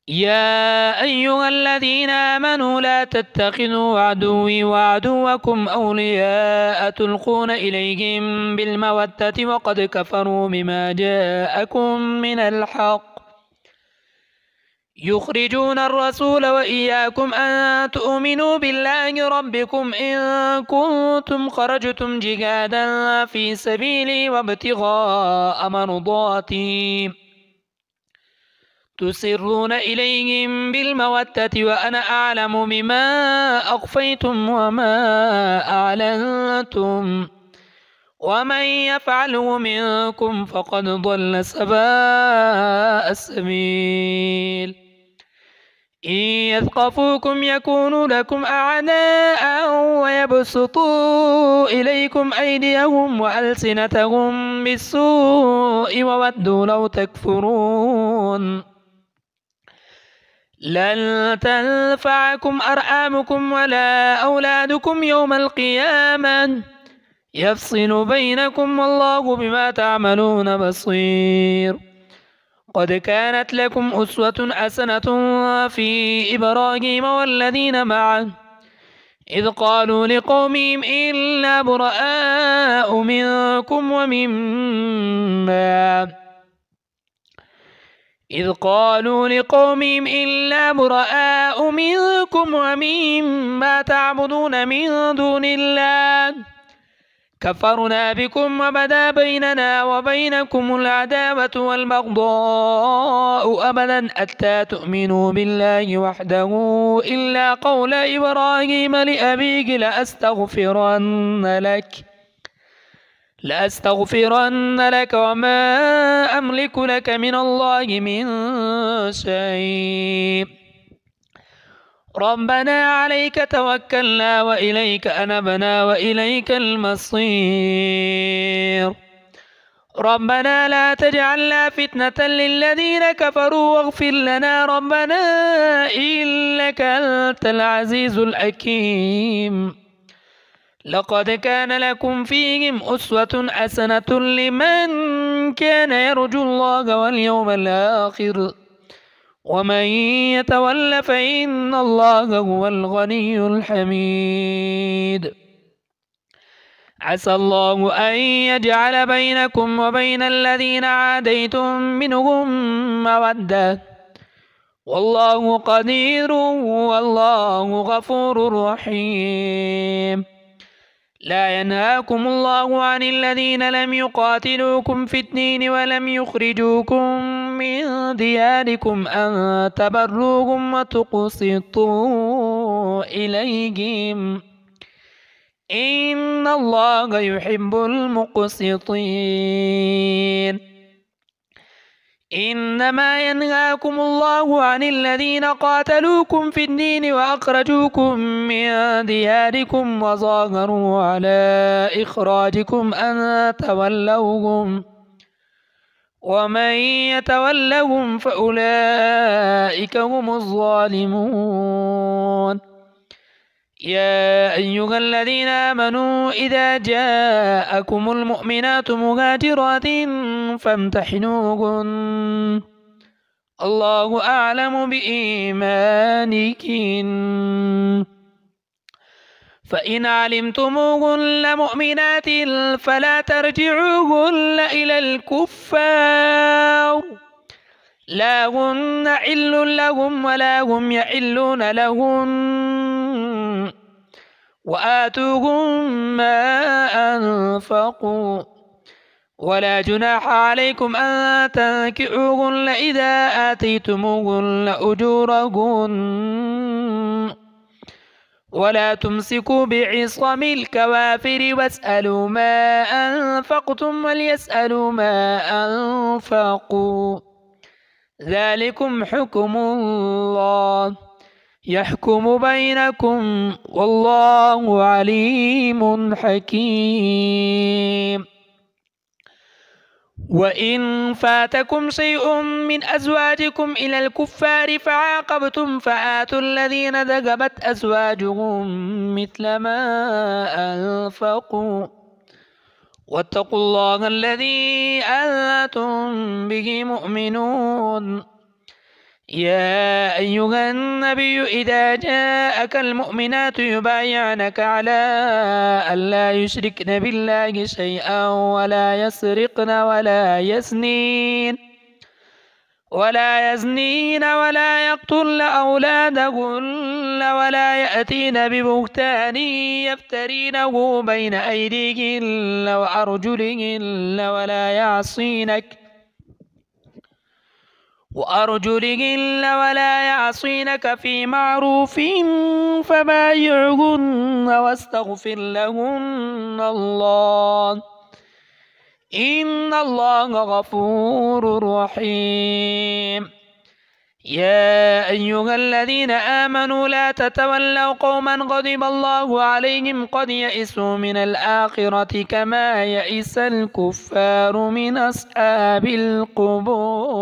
يا أيها الذين آمنوا لا تتخذوا عدوي وعدوكم أولياء تلقون إليهم بالمودة وقد كفروا بما جاءكم من الحق يخرجون الرسول وإياكم أن تؤمنوا بالله ربكم إن كنتم خرجتم جهادا في سبيلي وابتغاء مرضاتي تسرون إليهم بالمودة وأنا أعلم بما أخفيتم وما أعلنتم ومن يفعله منكم فقد ضل سواء السبيل إن يثقفوكم يكونوا لكم أعداء ويبسطوا إليكم أيديهم وألسنتهم بالسوء وودوا لو تكفرون لن تنفعكم أرحامكم ولا أولادكم يوم القيامة يفصل بينكم والله بما تعملون بصير قد كانت لكم أسوة حسنة في إبراهيم والذين معه إذ قالوا لقومهم إنا براء منكم ومما تعبدون من دون الله كفرنا بكم وبدا بيننا وبينكم العداوة والبغضاء أبدا حتى تؤمنوا بالله وحده إلا قول إبراهيم لأبيه لأستغفرن لك وما أملك لك من الله من شيء ربنا عليك توكلنا وإليك أنبنا وإليك المصير ربنا لا تجعلنا فتنة للذين كفروا واغفر لنا ربنا إنك أنت العزيز الحكيم لقد كان لكم فيهم أسوة حسنة لمن كان يرجو الله واليوم الآخر ومن يتول فإن الله هو الغني الحميد عسى الله أن يجعل بينكم وبين الذين عاديتم منهم مودة والله قدير والله غفور رحيم لا ينهاكم الله عن الذين لم يقاتلوكم في الدين ولم يخرجوكم من دياركم أن تبروهم وتقسطوا إليهم إن الله يحب المقسطين إنما ينهاكم الله عن الذين قاتلوكم في الدين وأخرجوكم من دياركم وظاهروا على إخراجكم أن تولوهم ومن يتولهم فأولئك هم الظالمون يا أيها الذين آمنوا إذا جاءكم المؤمنات مهاجرات فامتحنوهن الله أعلم بإيمانكن فإن علمتموهن مؤمنات فلا ترجعوهن إلى الكفار لا هن حل لهم ولا هم يحلون لهن وآتوهم ما أنفقوا ولا جناح عليكم أن تنكحوهن إذا آتيتموهن أجورهن ولا تمسكوا بعصم الكوافر واسألوا ما أنفقتم وليسألوا ما أنفقوا ذلكم حكم الله يحكم بينكم والله عليم حكيم وإن فاتكم شيء من أزواجكم إلى الكفار فعاقبتم فآتوا الذين ذهبت أزواجهم مثل ما أنفقوا واتقوا الله الذي أنتم به مؤمنون يا أيها النبي إذا جاءك المؤمنات يبايعنك على أن لا يشركن بالله شيئا ولا يسرقن ولا يزنين ولا يقتلن أولادهن ولا يأتين ببهتان يفترينه بين أيديهن وأرجلهن ولا يعصينك في معروف فبايعهن واستغفر لهن الله إن الله غفور رحيم. يا أيها الذين آمنوا لا تتولوا قوما غضب الله عليهم قد يئسوا من الآخرة كما يئس الكفار من أصحاب القبور.